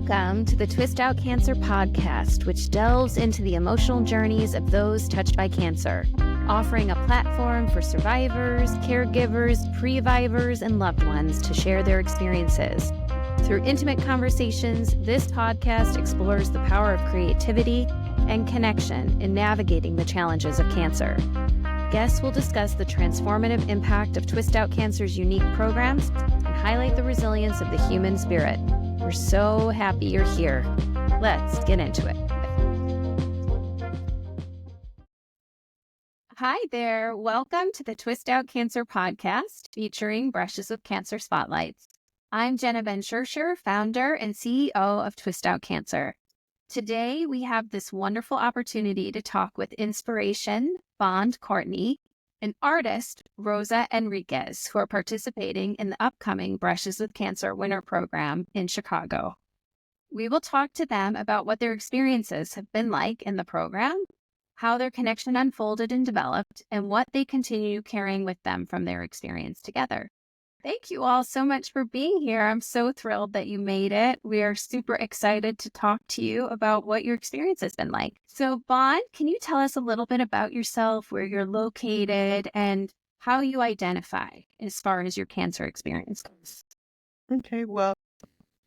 Welcome to the Twist Out Cancer podcast, which delves into the emotional journeys of those touched by cancer, offering a platform for survivors, caregivers, previvors, and loved ones to share their experiences. Through intimate conversations, this podcast explores the power of creativity and connection in navigating the challenges of cancer. Guests will discuss the transformative impact of Twist Out Cancer's unique programs and highlight the resilience of the human spirit. We're so happy you're here. Let's get into it. Hi there. Welcome to the Twist Out Cancer podcast featuring Brushes with Cancer Spotlights. I'm Jenna Ben Schercher, founder and CEO of Twist Out Cancer. Today, we have this wonderful opportunity to talk with inspiration, Bond Courtney, and artist, Rosa Henriquez, who are participating in the upcoming Brushes with Cancer Winter Program in Chicago. We will talk to them about what their experiences have been like in the program, how their connection unfolded and developed, and what they continue carrying with them from their experience together. Thank you all so much for being here. I'm so thrilled that you made it. We are super excited to talk to you about what your experience has been like. So, Bond, can you tell us a little bit about yourself, where you're located, and how you identify as far as your cancer experience goes? Okay, well,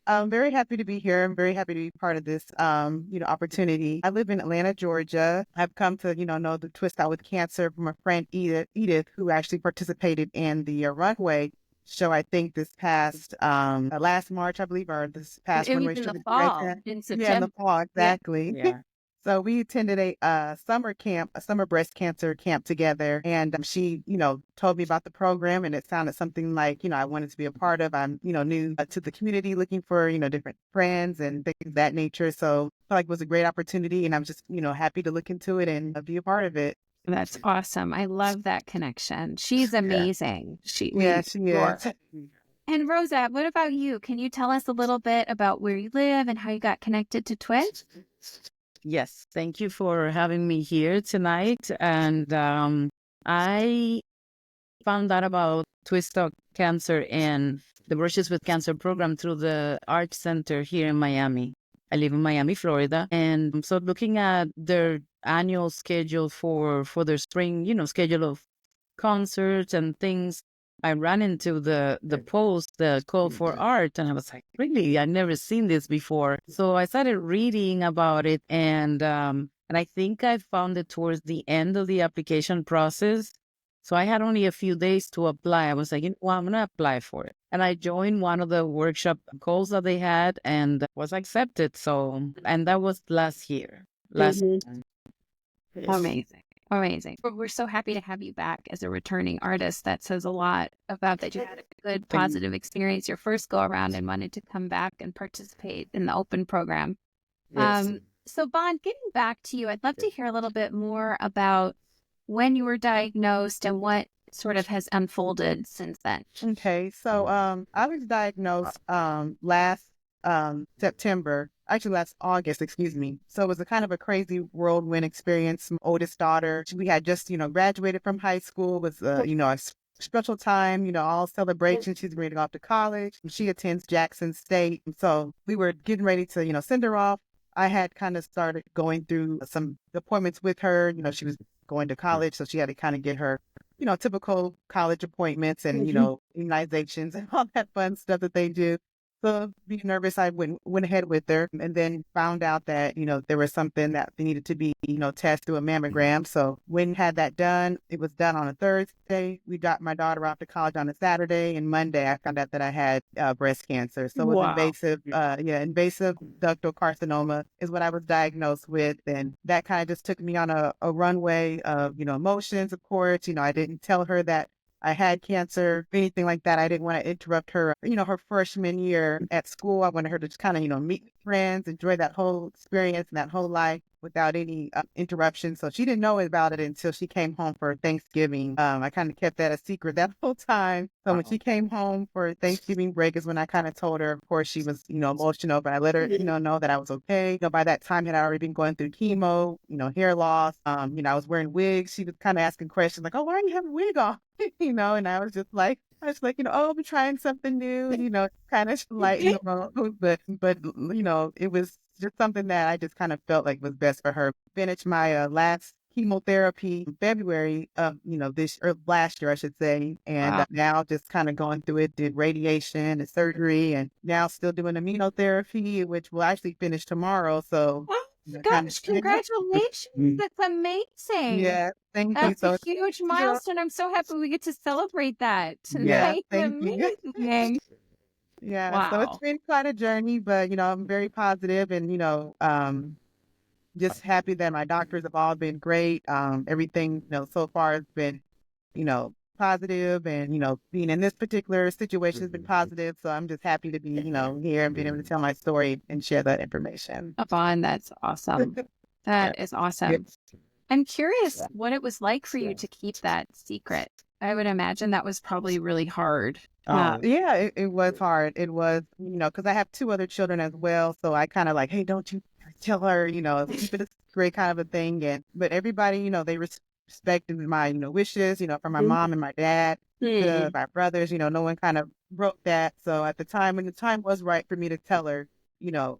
I'm very happy to be here. I'm very happy to be part of this, opportunity. I live in Atlanta, Georgia. I've come to, know the Twist Out with Cancer from a friend, Edith, who actually participated in the runway show, I think this past last March, I believe, or this past It runway was in show. the fall, in September. Yeah, in the fall, exactly. Yeah. So we attended a summer camp, a summer breast cancer camp together. And she, told me about the program, and it sounded something like, I wanted to be a part of. I'm, new to the community, looking for, different friends and things of that nature. So I felt like it was a great opportunity, and I'm just, happy to look into it and be a part of it. That's awesome. I love that connection. She's amazing. She is. And Rosa, what about you? Can you tell us a little bit about where you live and how you got connected to Twist? Yes, thank you for having me here tonight. And I found out about Twist Out Cancer and the Brushes with Cancer program through the Art Center here in Miami. I live in Miami, Florida. And so looking at their annual schedule for their spring, schedule of concerts and things, I ran into the post, the call for art, and I was like, really? I've never seen this before. So I started reading about it, and I think I found it towards the end of the application process. So I had only a few days to apply. I was like, well, I'm going to apply for it. And I joined one of the workshop calls that they had and was accepted. So, and that was last year. Amazing. We're so happy to have you back as a returning artist. That says a lot about that you had a good, positive experience your first go around and wanted to come back and participate in the open program. Yes. So Bond, getting back to you, I'd love to hear a little bit more about when you were diagnosed and what sort of has unfolded since then. Okay, so I was diagnosed last September. Actually, last August, excuse me. So it was a kind of a crazy whirlwind experience. My oldest daughter, we had just, graduated from high school. It was, a special time, all celebration. She's ready to go off to college. She attends Jackson State. So we were getting ready to, send her off. I had kind of started going through some appointments with her. She was going to college, so she had to kind of get her, typical college appointments and, immunizations and all that fun stuff that they do. So being nervous, I went ahead with her, and then found out that, there was something that needed to be, tested through a mammogram. So when had that done, it was done on a Thursday. We got my daughter off to college on a Saturday, and Monday I found out that I had breast cancer. So it was invasive ductal carcinoma is what I was diagnosed with. And that kind of just took me on a runway of, emotions, of course. I didn't tell her that I had cancer, anything like that. I didn't want to interrupt her, her freshman year at school. I wanted her to just kind of, meet friends, enjoy that whole experience and that whole life without any interruption. So she didn't know about it until she came home for Thanksgiving. I kind of kept that a secret that whole time. So when she came home for Thanksgiving break is when I kind of told her. Of course, she was, emotional, but I let her, know that I was okay. By that time, I had already been going through chemo, hair loss. I was wearing wigs. She was kind of asking questions like, oh, why are you having a wig on? And I was just like, I was like, oh, I'm trying something new, kind of lighten the mood, but it was just something that I just kind of felt like was best for her. Finished my last chemotherapy in February of, this or last year, I should say, and Wow. now just kind of going through it, did radiation and surgery, and now still doing immunotherapy, which will actually finish tomorrow. So, Oh my kind of, gosh, congratulations. That's amazing. yeah, thank you. That's a So, huge yeah, milestone. I'm so happy we get to celebrate that. yeah, That's thank you. amazing. Yeah, so it's Wow. been quite a journey, but I'm very positive and just happy that my doctors have all been great. Everything so far has been positive, and being in this particular situation has been positive. So I'm just happy to be here and being able to tell my story and share that information. Yvonne, that's awesome. That is awesome. I'm curious what it was like for you to keep that secret. I would imagine that was probably really hard. Yeah, it was hard. It was, because I have two other children as well. So I kind of like, hey, don't you tell her, keep it a secret kind of a thing. But everybody, they respected my, wishes, from my mom and my dad to my brothers, no one kind of broke that. So at the time, when the time was right for me to tell her,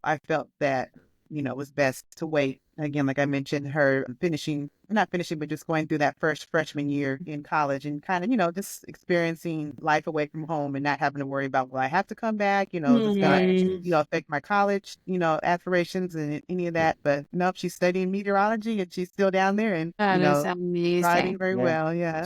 I felt that, it was best to wait. Again, like I mentioned, her not finishing, but just going through that first freshman year in college and kind of, just experiencing life away from home and not having to worry about, will I have to come back? Is this going to, affect my college, aspirations and any of that? But nope, she's studying meteorology and she's still down there and, That is thriving amazing. very well. Yeah.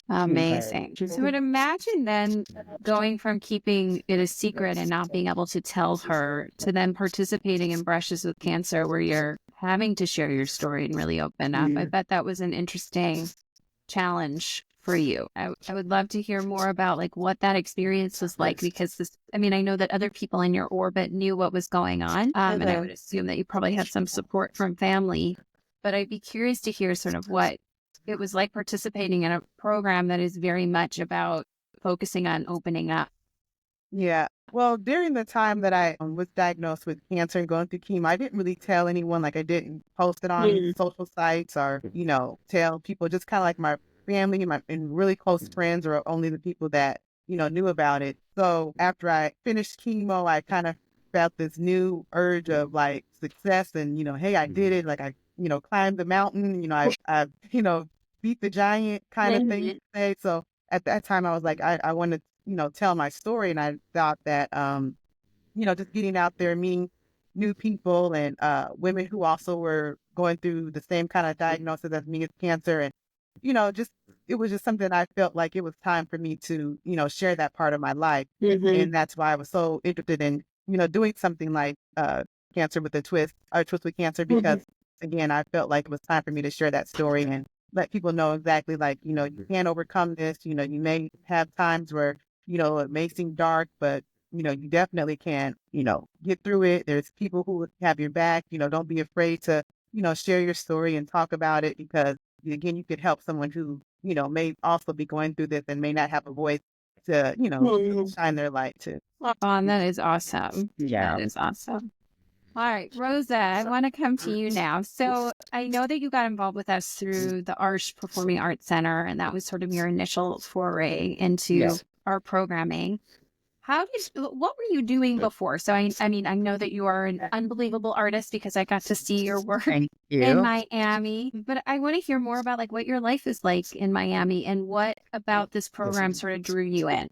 Amazing. So I would imagine then going from keeping it a secret and not being able to tell her to then participating in Brushes with Cancer where you're having to share your story and really open up. I bet that was an interesting challenge for you. I would love to hear more about like what that experience was like, because I know that other people in your orbit knew what was going on. And I would assume that you probably had some support from family, but I'd be curious to hear sort of what it was like participating in a program that is very much about focusing on opening up. Yeah. Well, during the time that I was diagnosed with cancer and going through chemo, I didn't really tell anyone, like I didn't post it on social sites or, tell people, just kind of like my family and really close friends or only the people that, knew about it. So after I finished chemo, I kind of felt this new urge of like success and, hey, I did it. Like I, climbed the mountain, I beat the giant kind of thing to say. So at that time I was like, I want to, tell my story. And I thought that, just getting out there, meeting new people and women who also were going through the same kind of diagnosis as me as cancer. And, just, it was just something I felt like it was time for me to, share that part of my life. And that's why I was so interested in, doing something like Cancer with a Twist or Twist with Cancer, because again, I felt like it was time for me to share that story and let people know exactly like, you can overcome this. You may have times where, it may seem dark, but, you definitely can, get through it. There's people who have your back. Don't be afraid to, share your story and talk about it, because again, you could help someone who, may also be going through this and may not have a voice to, shine their light to. That is awesome. Yeah. That is awesome. All right, Rosa, I want to come to you now. So I know that you got involved with us through the Arts Performing Arts Center, and that was sort of your initial foray into our programming. What were you doing before? So I know that you are an unbelievable artist because I got to see your work in Miami, but I want to hear more about like what your life is like in Miami and what about this program sort of drew you in.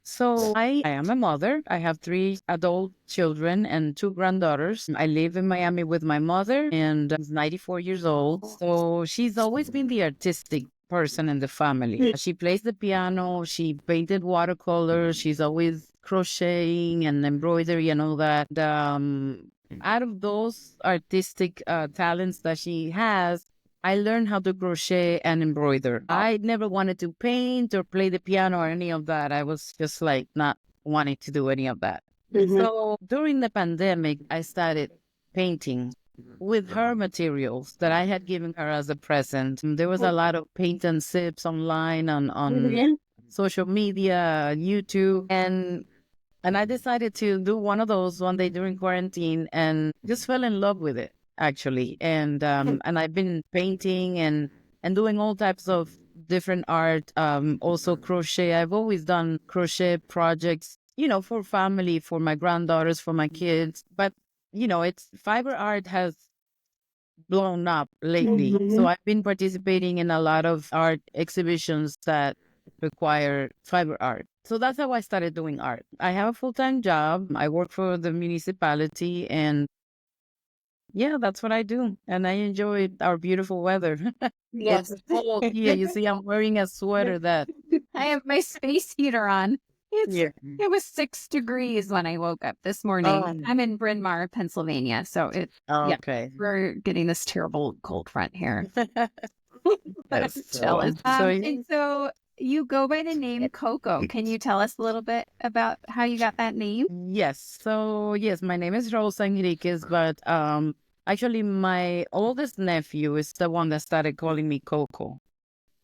So I am a mother. I have 3 adult children and 2 granddaughters. I live in Miami with my mother, and she's 94 years old. So she's always been the artistic person in the family. She plays the piano. She painted watercolors. She's always crocheting and embroidery and all that. Out of those artistic talents that she has, I learned how to crochet and embroider. I never wanted to paint or play the piano or any of that. I was just like not wanting to do any of that. So during the pandemic, I started painting with her materials that I had given her as a present. There was a lot of paint and sips online on social media, YouTube, and I decided to do one of those one day during quarantine and just fell in love with it, actually. And I've been painting and doing all types of different art, also crochet. I've always done crochet projects, for family, for my granddaughters, for my kids. But, it's fiber art has blown up lately. So I've been participating in a lot of art exhibitions that require fiber art. So that's how I started doing art. I have a full-time job. I work for the municipality, and yeah, that's what I do. And I enjoy our beautiful weather. Yes. It's cold here. You see, I'm wearing a sweater that, I have my space heater on. yeah. It was 6 degrees when I woke up this morning. Oh, I'm in Bryn Mawr, Pennsylvania. So okay. we're getting this terrible cold front here. But I'm Yes. jealous. So, And so you go by the name Coco. Can you tell us a little bit about how you got that name? yes. So, yes, my name is Rosa Henriquez, but actually, my oldest nephew is the one that started calling me Coco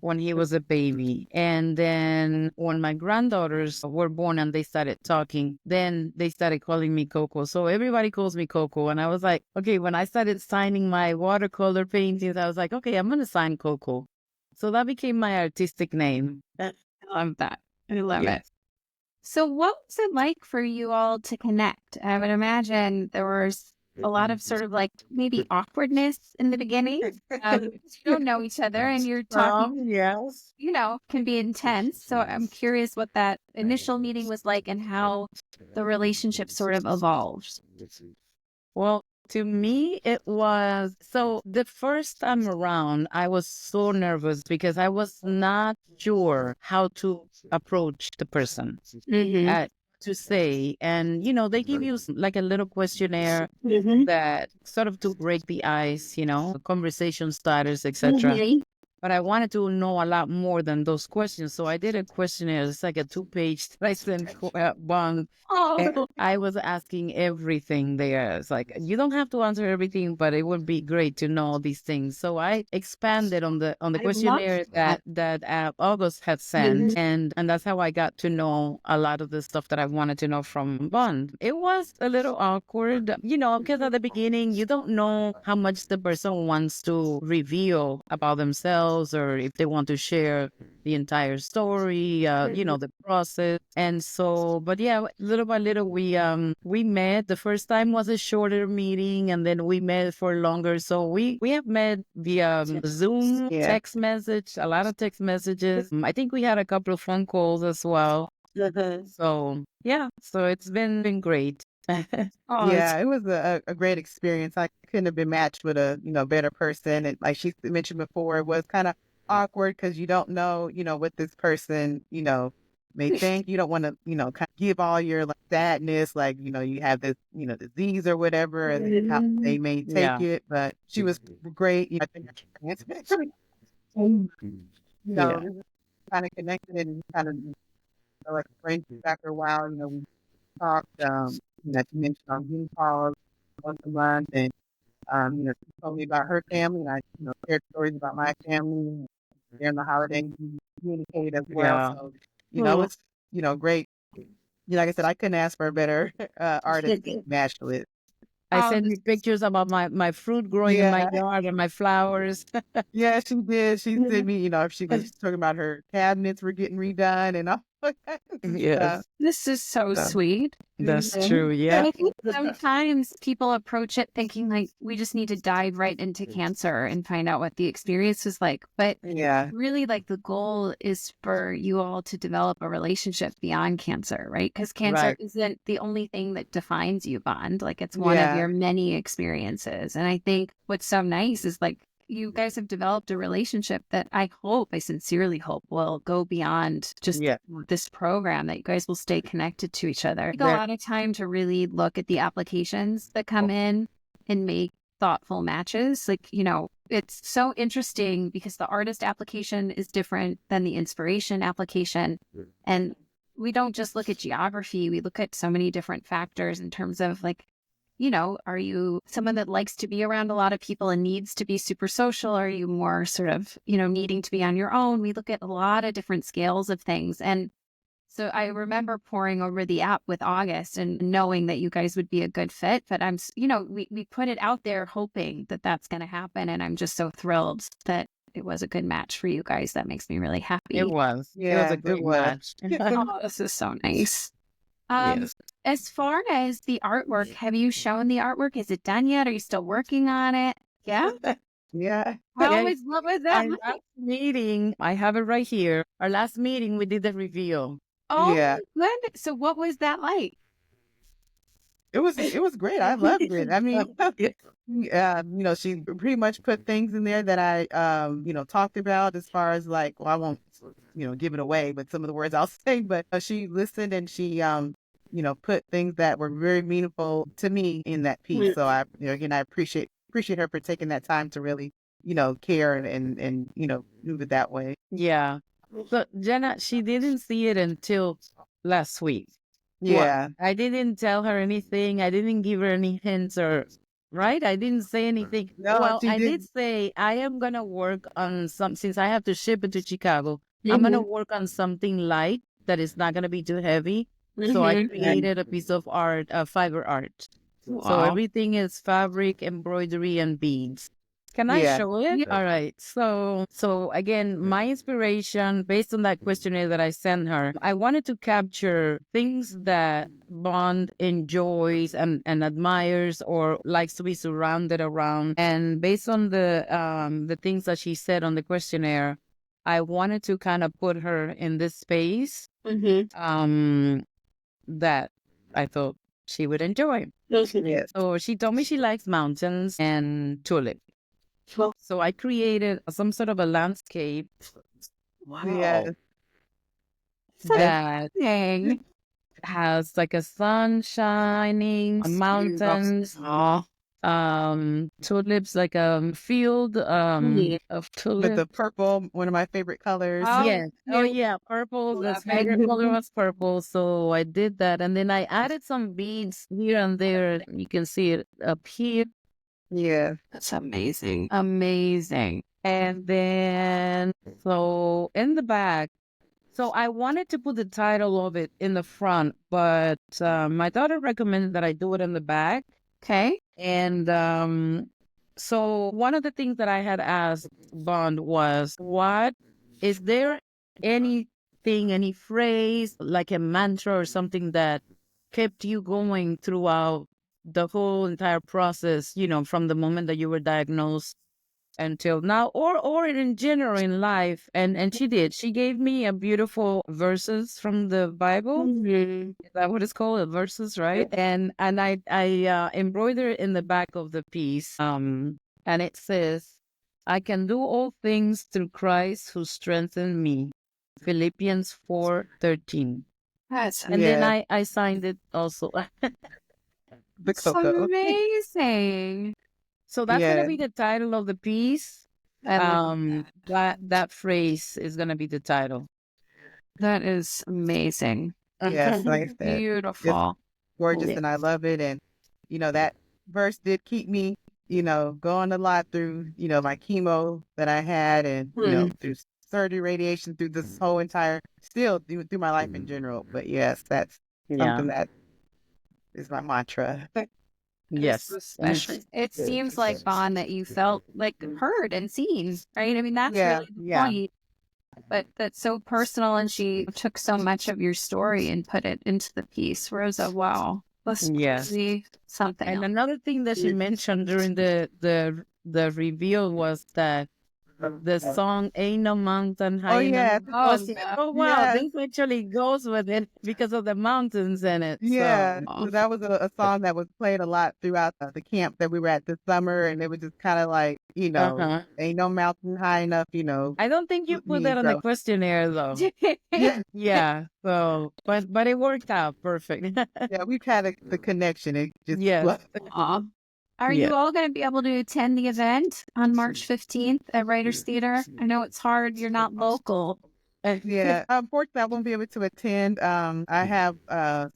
when he was a baby. And then when my granddaughters were born and they started talking, then they started calling me Coco. So everybody calls me Coco. And I was like, okay, when I started signing my watercolor paintings, I was like, okay, I'm going to sign Coco. So that became my artistic name. I love that. I love Yeah. it. So what was it like for you all to connect? I would imagine there was a lot of sort of like maybe awkwardness in the beginning. You don't know each other and you're talking, Yes. can be intense. So I'm curious what that initial meeting was like and how the relationship sort of evolved. Well, to me, it was so the first time around, I was so nervous because I was not sure how to approach the person to say. And, they give you like a little questionnaire that sort of to break the ice, conversation starters, etc. But I wanted to know a lot more than those questions. So I did a questionnaire. It's like a 2-page that I sent Bond. And I was asking everything there. It's like, you don't have to answer everything, but it would be great to know these things. So I expanded on the questionnaire that August had sent. And that's how I got to know a lot of the stuff that I wanted to know from Bond. It was a little awkward, because at the beginning, you don't know how much the person wants to reveal about themselves or if they want to share the entire story, the process. And so, but yeah, little by little, we met. The first time was a shorter meeting, and then we met for longer. So we have met via Zoom, text message, a lot of text messages. I think we had a couple of phone calls as well. So yeah, so it's been great. Yeah, it was a great experience. I couldn't have been matched with a better person. And like she mentioned before, it was kind of awkward because you don't know what this person may think. You don't want to kind of give all your like sadness, like you have this disease or whatever, and how they may take Yeah. it. But she was great. I think Yeah. kind of connected and kind of like friendship after a while. We talked. She mentioned on Zoom calls once a month, and she told me about her family, and I shared stories about my family during the holidays. We communicated as well, Yeah. so it's great. Like I said, I couldn't ask for a better artist to match with. I sent you pictures about my fruit growing in my Yeah, yard and my flowers. yeah, she did. She sent me, she was talking about her cabinets were getting redone and all that stuff. Yes, This is so sweet. that's Mhm. true. And Yeah. I think sometimes people approach it thinking like we just need to dive right into cancer and find out what the experience is like. But Yeah, really, like the goal is for you all to develop a relationship beyond cancer, right? Because cancer Right. isn't the only thing that defines you, Bond. Like it's one of yeah, your many experiences. And I think what's so nice is like you guys have developed a relationship that I sincerely hope will go beyond just Yeah. this program, that you guys will stay connected to each other. Take a lot of time to really look at the applications that come in and make thoughtful matches. Like, it's so interesting because the artist application is different than the inspiration application. And we don't just look at geography, we look at so many different factors in terms of like, are you someone that likes to be around a lot of people and needs to be super social? Are you more sort of, needing to be on your own? We look at a lot of different scales of things. And so I remember poring over the app with August and knowing that you guys would be a good fit. But we put it out there hoping that that's going to happen. And I'm just so thrilled that it was a good match for you guys. That makes me really happy. It was. It was Yeah, a it great was. match. Oh, this is so nice. Yes. As far as the artwork, have you shown the artwork? Is it done yet? Are you still working on it? Yeah. Yeah. What was that? Our last meeting, I have it right here. Our last meeting, we did the reveal. Oh, Yeah. my goodness. So what was that like? It was great. I loved it. I mean, she pretty much put things in there that I talked about as far as like, well, I won't give it away, but some of the words I'll say, but she listened and she put things that were very meaningful to me in that piece. So I again I appreciate her for taking that time to really care and move it that way. Yeah. So Jenna, she didn't see it until last week. Yeah. I didn't tell her anything. I didn't give her any hints right? I didn't say anything. No, Well, she I did didn't. say I am going to work on since I have to ship it to Chicago, I'm going to work on something light that is not going to be too heavy. So I created a piece of art, fiber art. So Wow. everything is fabric, embroidery, and beads. Can I Yeah. show it? Yeah. All right. So again, my inspiration based on that questionnaire that I sent her, I wanted to capture things that Bond enjoys and admires or likes to be surrounded around. And based on the things that she said on the questionnaire, I wanted to kind of put her in this space that I thought she would enjoy. Yes. So she told me she likes mountains and tulips. So I created some sort of a landscape. Yes. That Dang. has like a sun shining, mountains, tulips, like a field of With tulips. the purple, one of my favorite colors. Oh, Yes. Oh cute. yeah, purple. The Love favorite it. color was purple. So I did that, and then I added some beads here and there. You can see it up here. Yeah. That's amazing. Amazing. And then, so in the back, so I wanted to put the title of it in the front, but my daughter recommended that I do it in the back. Okay. And so one of the things that I had asked Bond was, is there anything, any phrase, like a mantra or something that kept you going throughout the whole entire process, from the moment that you were diagnosed until now, or in general in life? And she gave me a beautiful verses from the Bible. Is that what it's called? Verses, right? And I embroidered in the back of the piece, and it says, I can do all things through Christ who strengthened me. Philippians 4:13. That's And then Yeah. I signed it also. The cocoa. amazing. So that's gonna Yeah. be the title of the piece. I love That phrase is gonna be the title. that is amazing. Yes, like I said, Beautiful. gorgeous, Yeah. and I love it. And that verse did keep me, going a lot through, my chemo that I had, and through surgery, radiation, through this whole entire, still through my life in general. But yes, that's something that is my mantra. Yes. Especially. It seems like, Bond, that you felt like heard and seen, right? I mean, that's Yeah, really the yeah. point. But that's so personal, and she took so much of your story and put it into the piece. Rosa, wow. Let's Yes. see something And else. another thing that she mentioned during the reveal was that the song "Ain't No Mountain High Oh Enough." yeah, Oh, Was, yeah. oh wow, yes, this actually goes with it because of the mountains in it. yeah. So So that was a song that was played a lot throughout the camp that we were at this summer, and it was just kind of like, ain't no mountain high enough, I don't think you with put me. that on the So questionnaire though. yeah, Yeah. So, but it worked out perfect. yeah, we've had the connection. It just Yes. Aw. Are Yeah. you all going to be able to attend the event on March 15th at Writers Theater? I know it's hard. You're not local. Yeah, unfortunately, I won't be able to attend. I have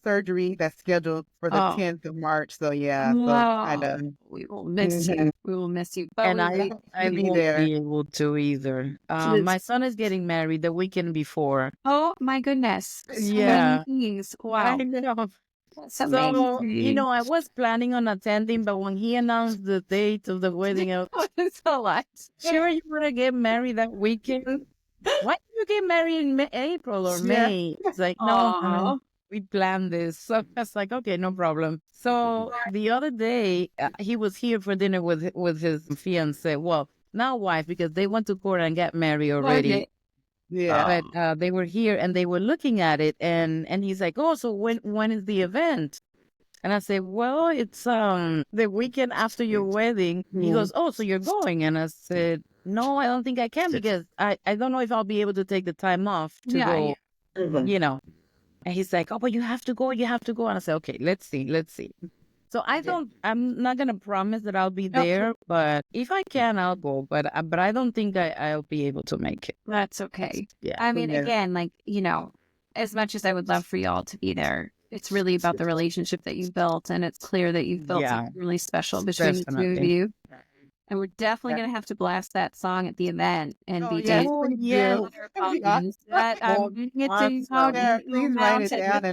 surgery that's scheduled for the Oh. 10th of March. So yeah, so kind Wow. of. We will miss you. We will miss you. But And we I to be won't there. be able to either. My son is getting married the weekend before. Oh my goodness. So Yeah. many things. I Wow. know. That's So, amazing. I was planning on attending, but when he announced the date of the wedding, I was It's a lot. sure you want to get married that weekend? Why did you get married in April or Yeah. May? It's like, no, Aw. we planned this. So I was like, okay, no problem. So the other day, he was here for dinner with his fiance. Well, now wife, because they went to court and got married already. Okay. Yeah. But they were here and they were looking at it, and he's like, oh, so when is the event? And I said, well, it's the weekend after your wedding. He goes, oh, so you're going? And I said, no, I don't think I can because I don't know if I'll be able to take the time off to Yeah, go, you know. And he's like, oh, but you have to go, you have to go. And I said, okay, let's see. So I'm not going to promise that I'll be there, but if I can, I'll go. But I don't think I'll be able to make it. that's okay. Yeah. I mean, Yeah. again, like, as much as I would love for y'all to be there, it's really about the relationship that you've built. And it's clear that you've built something really special between the two of Definitely. you. And we're definitely going to have to blast that song at the event and Oh, be yes, dancing. please yeah. do. That'd be awesome. That it's how Yeah, please write it down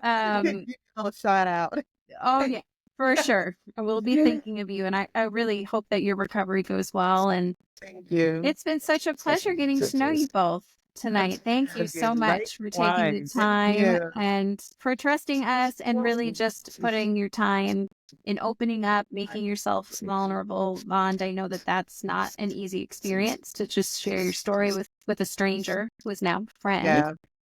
and um, I'll shout out. oh yeah, for sure. I will be thinking of you, and I really hope that your recovery goes well. And Thank you. it's been such a pleasure getting to know you both tonight. Thank you so much for taking the Likewise. time you. and for trusting us and really just putting your time in opening up, making yourself vulnerable. Bond, I know that that's not an easy experience to just share your story with a stranger who is now a friend. Yeah.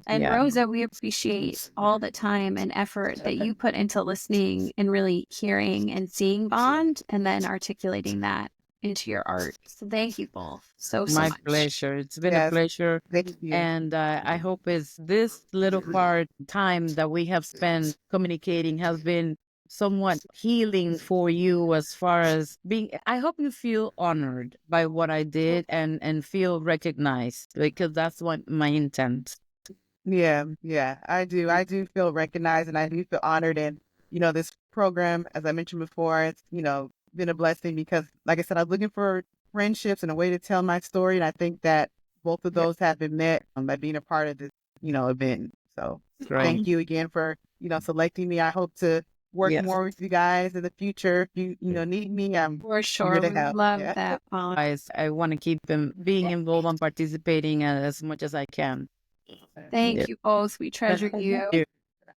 And Yeah. Rosa, we appreciate all the time and effort that you put into listening and really hearing and seeing Bond and then articulating that into your art. So thank you both so My much. pleasure. It's been Yes. a pleasure. Thank you. And I hope it's this little part time that we have spent communicating has been somewhat healing for you as far as being. I hope you feel honored by what I did and feel recognized because that's what my intent. Yeah, I do. I do feel recognized and I do feel honored. And, this program, as I mentioned before, it's, been a blessing because, like I said, I'm looking for friendships and a way to tell my story. And I think that both of those have been met by being a part of this, event. So Great. thank you again for, selecting me. I hope to work Yes. more with you guys in the future. If you, need me, I'm For sure. here to We help. love Yeah. that, Paul. I want to keep being involved and participating as much as I can. Thank you both. We treasure you. you.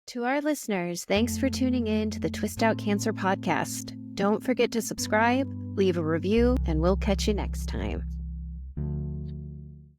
To our listeners, thanks for tuning in to the Twist Out Cancer podcast. Don't forget to subscribe, leave a review, and we'll catch you next time.